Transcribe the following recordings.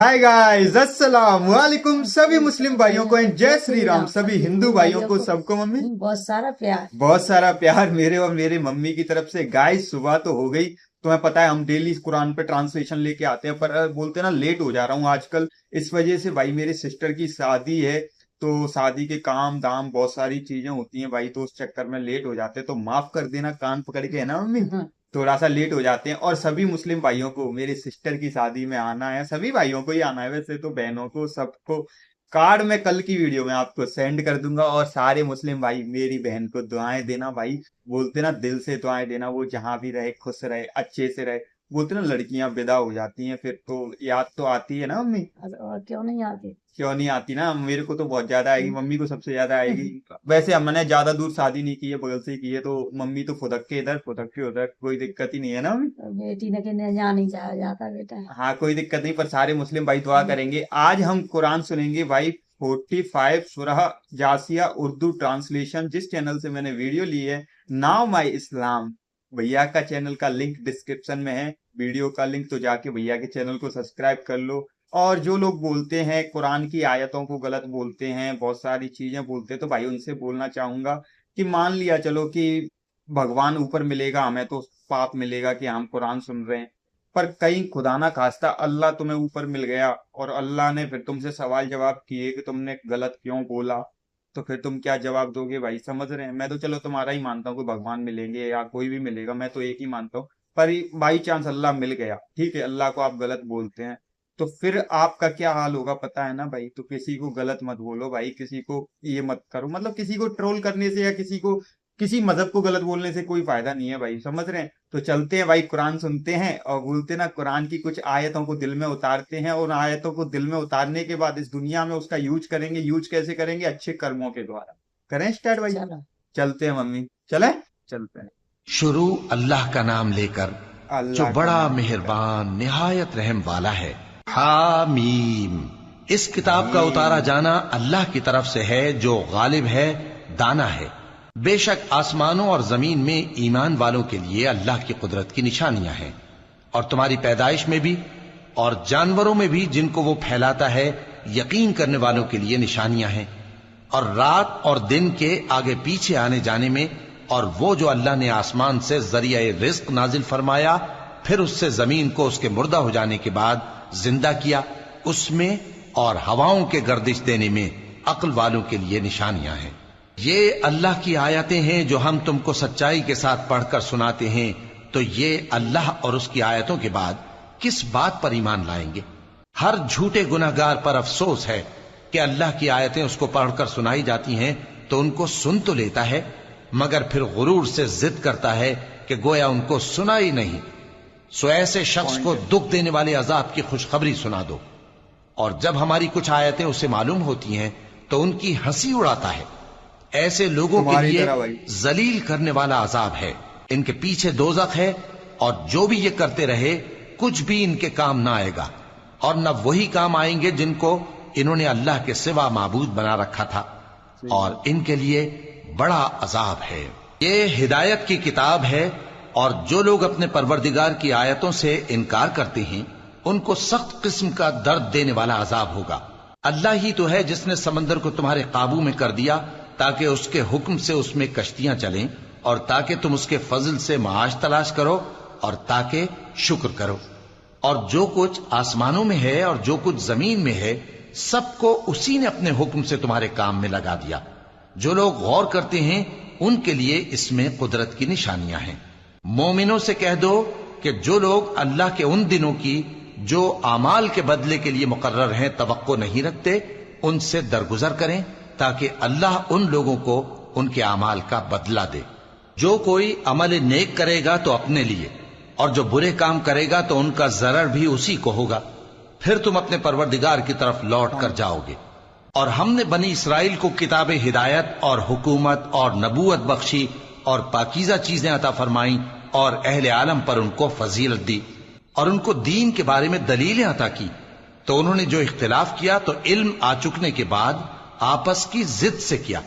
Hi guys, अस्सलाम वालेकुम सभी मुस्लिम भाइयों को एंड जय श्री राम सभी हिंदू भाइयों को, सबको मम्मी बहुत सारा प्यार। बहुत सारा प्यार मेरे और मेरे मम्मी की तरफ से। गाइस सुबह तो हो गई, तुम्हें पता है हम डेली कुरान पे ट्रांसलेशन लेके आते हैं, पर बोलते हैं ना लेट हो जा रहा हूँ आजकल। इस वजह से भाई मेरे सिस्टर की शादी है, तो शादी के काम दाम बहुत सारी चीजें होती हैं भाई, तो उस चक्कर में लेट हो जाते हैं, तो माफ कर देना कान पकड़ के, है ना मम्मी। थोड़ा सा लेट हो जाते हैं। और सभी मुस्लिम भाइयों को मेरे सिस्टर की शादी में आना है, सभी भाइयों को ही आना है, वैसे तो बहनों को सबको। कार्ड मैं कल की वीडियो में आपको सेंड कर दूंगा। और सारे मुस्लिम भाई मेरी बहन को दुआएं देना भाई, बोलते ना दिल से दुआएं देना, वो जहां भी रहे खुश रहे अच्छे से रहे। बोलते ना लड़कियां विदा हो जाती हैं फिर तो याद तो आती है ना मम्मी। और क्यों नहीं आती? क्यों नहीं आती ना, मेरे को तो बहुत ज्यादा आएगी, मम्मी को सबसे ज्यादा आएगी। वैसे हमने ज्यादा दूर शादी नहीं की है, बगल से ही की है, तो मम्मी तो फुदक के इधर फुदक के उधर, कोई दिक्कत ही नहीं है ना मम्मी। बेटी ने कहने यहाँ नहीं जाया जाता बेटा। हाँ कोई दिक्कत नहीं, पर सारे मुस्लिम भाई दुआ करेंगे। आज हम कुरान सुनेंगे भाई 45 सूरह जासिया उर्दू ट्रांसलेशन, जिस चैनल से मैंने वीडियो ली है, नाउ माई इस्लाम। भैया का चैनल का लिंक डिस्क्रिप्शन में है, वीडियो का लिंक, तो जाके भैया के चैनल को सब्सक्राइब कर लो। और जो लोग बोलते हैं कुरान की आयतों को गलत बोलते हैं, बहुत सारी चीजें बोलते हैं, तो भाई उनसे बोलना चाहूंगा कि मान लिया चलो कि भगवान ऊपर मिलेगा, हमें तो पाप मिलेगा कि हम कुरान सुन रहे हैं। पर कहीं खुदा ना खास्ता अल्लाह तुम्हें ऊपर मिल गया और अल्लाह ने फिर तुमसे सवाल जवाब किए कि तुमने गलत क्यों बोला, तो फिर तुम क्या जवाब दोगे भाई? समझ रहे हैं, मैं तो चलो तुम्हारा ही मानता हूँ कि भगवान मिलेंगे या कोई भी मिलेगा, मैं तो एक ही मानता हूँ। पर बाई चांस अल्लाह मिल गया, ठीक है, अल्लाह को आप गलत बोलते हैं, तो फिर आपका क्या हाल होगा पता है ना भाई। तो किसी को गलत मत बोलो भाई, किसी को ये मत करो, मतलब किसी को ट्रोल करने से या किसी को किसी मजहब को गलत बोलने से कोई फायदा नहीं है भाई, समझ रहे हैं। तो चलते हैं भाई, कुरान सुनते हैं और बोलते ना कुरान की कुछ आयतों को दिल में उतारते हैं, और आयतों को दिल में उतारने के बाद इस दुनिया में उसका यूज करेंगे। यूज कैसे करेंगे? अच्छे कर्मों के द्वारा। करें स्टार्ट भाई? चलो चलते हैं मम्मी, चले चलते हैं। शुरू अल्लाह का नाम लेकर जो अल्लाह का बड़ा नाम लेकर। मेहरबान निहायत रहम वाला है। हामीम। इस किताब का उतारा जाना अल्लाह की तरफ से है जो गालिब है, दाना है। बेशक आसमानों और जमीन में ईमान वालों के लिए अल्लाह की कुदरत की निशानियां हैं, और तुम्हारी पैदाइश में भी और जानवरों में भी जिनको वो फैलाता है, यकीन करने वालों के लिए निशानियां हैं। और रात और दिन के आगे पीछे आने जाने में, और वो जो अल्लाह ने आसमान से जरिया रिज्क नाजिल फरमाया, फिर उससे जमीन को उसके मुर्दा हो जाने के बाद जिंदा किया, उसमें और हवाओं के गर्दिश देने में अक्ल वालों के लिए निशानियां हैं। ये अल्लाह की आयतें हैं जो हम तुमको सच्चाई के साथ पढ़कर सुनाते हैं, तो ये अल्लाह और उसकी आयतों के बाद किस बात पर ईमान लाएंगे? हर झूठे गुनहगार पर अफसोस है कि अल्लाह की आयतें उसको पढ़कर सुनाई जाती हैं तो उनको सुन तो लेता है, मगर फिर गुरूर से जिद करता है कि गोया उनको सुना ही नहीं। सो ऐसे शख्स को दुख देने वाले अजाब की खुशखबरी सुना दो। और जब हमारी कुछ आयतें उसे मालूम होती हैं तो उनकी हंसी उड़ाता है। ऐसे लोगों के तुम्हारी लिए तरह भाई। जलील करने वाला अजाब है, इनके पीछे दोजख है, और जो भी ये करते रहे कुछ भी इनके काम ना आएगा, और न वही काम आएंगे जिनको इन्होंने अल्लाह के सिवा माबूद बना रखा था, और इनके लिए बड़ा अजाब है। ये हिदायत की किताब है, और जो लोग अपने परवरदिगार की आयतों से इनकार करते हैं उनको सख्त किस्म का दर्द देने वाला अजाब होगा। अल्लाह ही तो है जिसने समंदर को तुम्हारे काबू में कर दिया ताकि उसके हुक्म से उसमें कश्तियां चलें, और ताकि तुम उसके फजल से माश तलाश करो, और ताकि शुक्र करो। और जो कुछ आसमानों में है और जो कुछ जमीन में है, सबको उसी ने अपने हुक्म से तुम्हारे काम में लगा दिया। जो लोग गौर करते हैं उनके लिए इसमें कुदरत की निशानियां हैं। मोमिनों से कह दो कि जो लोग अल्लाह के उन दिनों की जो आमाल के बदले के लिए मुकर्रर हैं तवक्को नहीं रखते, उनसे दरगुजर करें ताकि अल्लाह उन लोगों को उनके आमाल का बदला दे। जो कोई अमल नेक करेगा तो अपने लिए, और जो बुरे काम करेगा तो उनका जरर भी उसी को होगा। फिर तुम अपने परवरदिगार की तरफ लौट कर जाओगे। और हमने बनी इसराइल को किताब हिदायत और हुकूमत और नबूवत बख्शी और पाकीज़ा चीजें अता फरमाई, और अहले आलम पर उनको फजीलत दी, और उनको दीन के बारे में दलीलें अता की। तो उन्होंने जो इख्तिलाफ किया तो इल्म आ चुकने के बाद आपस की जिद से किया।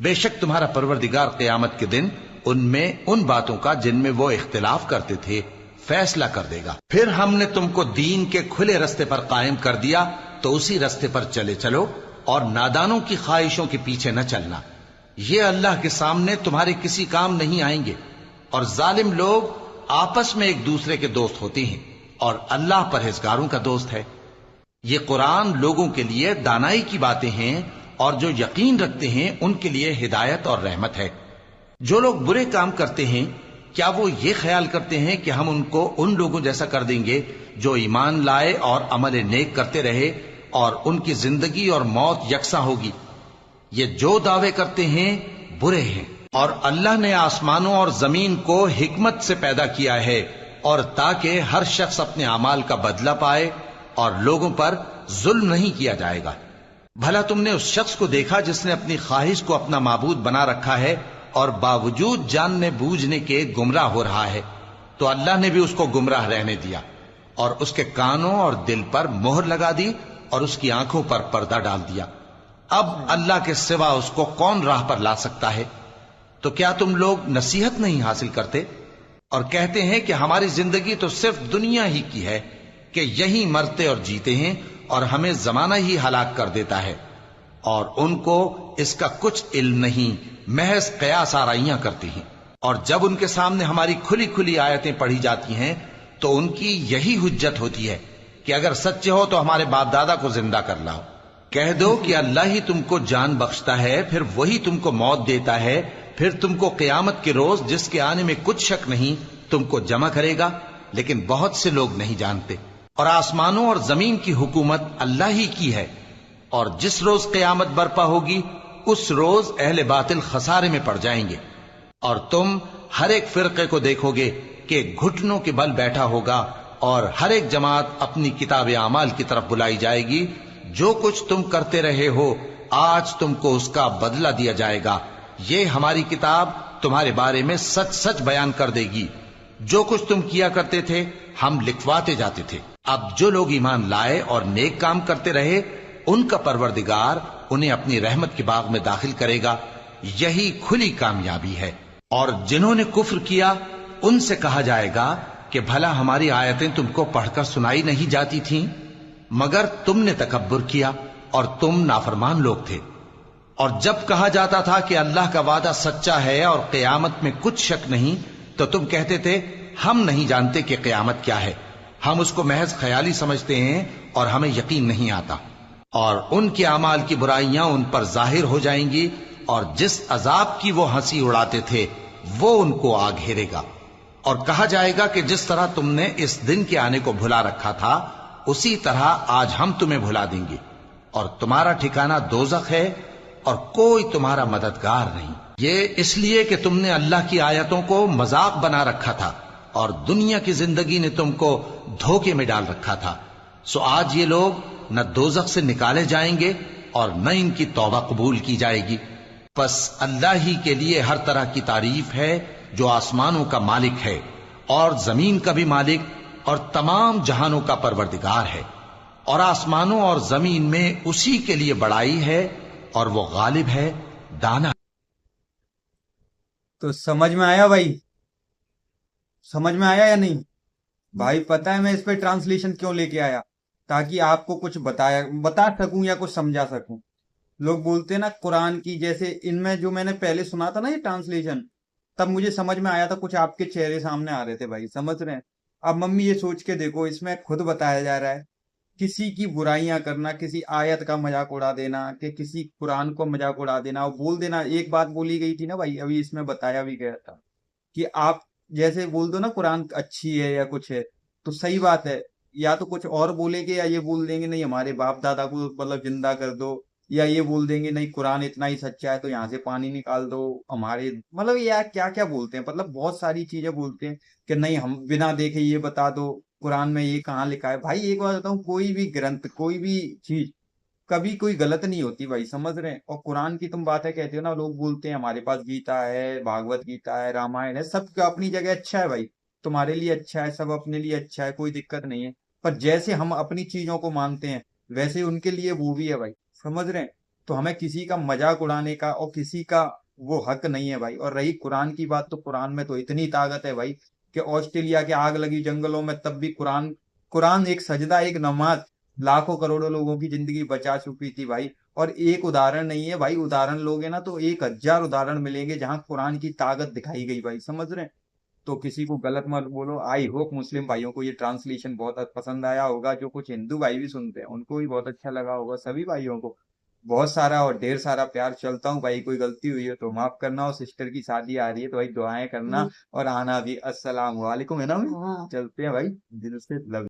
बेशक तुम्हारा परवरदिगार क़यामत के दिन उनमें उन बातों का जिनमें वो इख्तिलाफ करते थे फैसला कर देगा। फिर हमने तुमको दीन के खुले रस्ते पर कायम कर दिया, तो उसी रस्ते पर चले चलो और नादानों की ख्वाहिशों के पीछे न चलना। ये अल्लाह के सामने तुम्हारे किसी काम नहीं आएंगे। और जालिम लोग आपस में एक दूसरे के दोस्त होते हैं, और अल्लाह परहेजगारों का दोस्त है। ये कुरान लोगों के लिए दानाई की बातें हैं, और जो यकीन रखते हैं उनके लिए हिदायत और रहमत है। जो लोग बुरे काम करते हैं, क्या वो ये ख्याल करते हैं कि हम उनको उन लोगों जैसा कर देंगे जो ईमान लाए और अमल नेक करते रहे, और उनकी जिंदगी और मौत यकसा होगी? ये जो दावे करते हैं बुरे हैं। और अल्लाह ने आसमानों और जमीन को हिकमत से पैदा किया है, और ताकि हर शख्स अपने अमाल का बदला पाए, और लोगों पर जुल्म नहीं किया जाएगा। भला तुमने उस शख्स को देखा जिसने अपनी ख्वाहिश को अपना माबूद बना रखा है, और बावजूद जानने बूझने के गुमराह हो रहा है? तो अल्लाह ने भी उसको गुमराह रहने दिया, और उसके कानों और दिल पर मोहर लगा दी, और उसकी आंखों पर पर्दा डाल दिया। अब अल्लाह के सिवा उसको कौन राह पर ला सकता है? तो क्या तुम लोग नसीहत नहीं हासिल करते और कहते हैं कि हमारी जिंदगी तो सिर्फ दुनिया ही की है, कि यही मरते और जीते हैं, और हमें जमाना ही हलाक कर देता है। और उनको इसका कुछ इल्म नहीं, महज कयास आराइयां करती हैं। और जब उनके सामने हमारी खुली खुली आयतें पढ़ी जाती हैं, तो उनकी यही हुज्जत होती है कि अगर सच्चे हो तो हमारे बाप दादा को जिंदा कर लाओ। कह दो कि अल्लाह ही तुमको जान बख्शता है, फिर वही तुमको मौत देता है, फिर तुमको क़यामत के रोज जिसके आने में कुछ शक नहीं तुमको जमा करेगा। लेकिन बहुत से लोग नहीं जानते। और आसमानों और जमीन की हुकूमत अल्लाह ही की है, और जिस रोज क़यामत बर्पा होगी उस रोज अहले बातिल खसारे में पड़ जाएंगे। और तुम हर एक फिरके को देखोगे कि घुटनों के बल बैठा होगा, और हर एक जमात अपनी किताब आमाल की तरफ बुलाई जाएगी। जो कुछ तुम करते रहे हो, आज तुमको उसका बदला दिया जाएगा। ये हमारी किताब तुम्हारे बारे में सच सच बयान कर देगी। जो कुछ तुम किया करते थे हम लिखवाते जाते थे। अब जो लोग ईमान लाए और नेक काम करते रहे, उनका परवरदिगार उन्हें अपनी रहमत के बाग में दाखिल करेगा। यही खुली कामयाबी है। और जिन्होंने कुफ्र किया उनसे कहा जाएगा कि भला हमारी आयतें तुमको पढ़कर सुनाई नहीं जाती थीं, मगर तुमने तकब्बुर किया और तुम नाफरमान लोग थे। और जब कहा जाता था कि अल्लाह का वादा सच्चा है और क़यामत में कुछ शक नहीं, तो तुम कहते थे हम नहीं जानते कि क़यामत क्या है, हम उसको महज ख्याली समझते हैं और हमें यकीन नहीं आता। और उनके अमाल की बुराइयां उन पर जाहिर हो जाएंगी, और जिस अजाब की वो हंसी उड़ाते थे वो उनको आ घेरेगा। और कहा जाएगा कि जिस तरह तुमने इस दिन के आने को भुला रखा था, उसी तरह आज हम तुम्हें भुला देंगे, और तुम्हारा ठिकाना दोज़ख है, और कोई तुम्हारा मददगार नहीं। ये इसलिए कि तुमने अल्लाह की आयतों को मजाक बना रखा था, और दुनिया की जिंदगी ने तुमको धोखे में डाल रखा था। सो आज ये लोग न दोज़ख से निकाले जाएंगे और न इनकी तौबा कबूल की जाएगी। बस अल्लाह ही के लिए हर तरह की तारीफ है, जो आसमानों का मालिक है और जमीन का भी मालिक, और तमाम जहानों का परवरदिगार है। और आसमानों और जमीन में उसी के लिए बड़ाई है, और वो गालिब है, दाना। तो समझ में आया भाई? समझ में आया या नहीं भाई? पता है मैं इस पे ट्रांसलेशन क्यों लेके आया? ताकि आपको कुछ बता सकूं या कुछ समझा सकूं। लोग बोलते हैं ना कुरान की, जैसे इनमें जो मैंने पहले सुना था ना ये ट्रांसलेशन, तब मुझे समझ में आया था, कुछ आपके चेहरे सामने आ रहे थे भाई, समझ रहे हैं? अब मम्मी ये सोच के देखो, इसमें खुद बताया जा रहा है किसी की बुराइयां करना, किसी आयत का मजाक उड़ा देना, कि किसी कुरान को मजाक उड़ा देना और बोल देना। एक बात बोली गई थी ना भाई, अभी इसमें बताया भी गया था कि आप जैसे बोल दो ना कुरान अच्छी है या कुछ है, तो सही बात है, या तो कुछ और बोलेंगे या ये बोल देंगे नहीं हमारे बाप दादा को मतलब जिंदा कर दो, या ये बोल देंगे नहीं कुरान इतना ही सच्चा है तो यहाँ से पानी निकाल दो हमारे, मतलब यार क्या क्या बोलते हैं, मतलब बहुत सारी चीजें बोलते हैं कि नहीं हम बिना देखे ये बता दो कुरान में ये कहाँ लिखा है। भाई एक बात बताऊं, कोई भी ग्रंथ कोई भी चीज कभी कोई गलत नहीं होती भाई, समझ रहे हैं? और कुरान की तुम बातें कहते हो ना, लोग बोलते हैं हमारे पास गीता है, भागवत गीता है, रामायण है, सब अपनी जगह अच्छा है भाई, तुम्हारे लिए अच्छा है, सब अपने लिए अच्छा है, कोई दिक्कत नहीं है। पर जैसे हम अपनी चीजों को मानते हैं वैसे उनके लिए वो भी है भाई, समझ रहे हैं? तो हमें किसी का मजाक उड़ाने का और किसी का वो हक नहीं है भाई। और रही कुरान की बात, तो कुरान में तो इतनी ताकत है भाई, کہ آسٹریلیا کے آگ لگی جنگلوں میں تب بھی قرآن ایک سجدہ ایک نماز لاکھوں کروڑوں لوگوں کی زندگی بچا چکی تھی بھائی. اور ایک ادہرن نہیں ہے بھائی, ادہرن لوگے نا تو 1000 ادہرن ملیں گے جہاں قرآن کی طاقت دکھائی گئی بھائی, سمجھ رہے ہیں. تو کسی کو غلط مت بولو. آئی ہوپ مسلم بھائیوں کو یہ ٹرانسلیشن بہت پسند آیا ہوگا, جو کچھ ہندو بھائی بھی سنتے ہیں ان کو بھی بہت اچھا لگا ہوگا. سبھی بھائیوں کو بہت سارا اور ڈھیر سارا پیار. چلتا ہوں بھائی, کوئی غلطی ہوئی ہے تو معاف کرنا, اور سسٹر کی شادی آ رہی ہے تو بھائی دعائیں کرنا اور آنا بھی. السلام علیکم, ہے نا بھائی؟ ہاں چلتے ہیں بھائی, دل سے لو.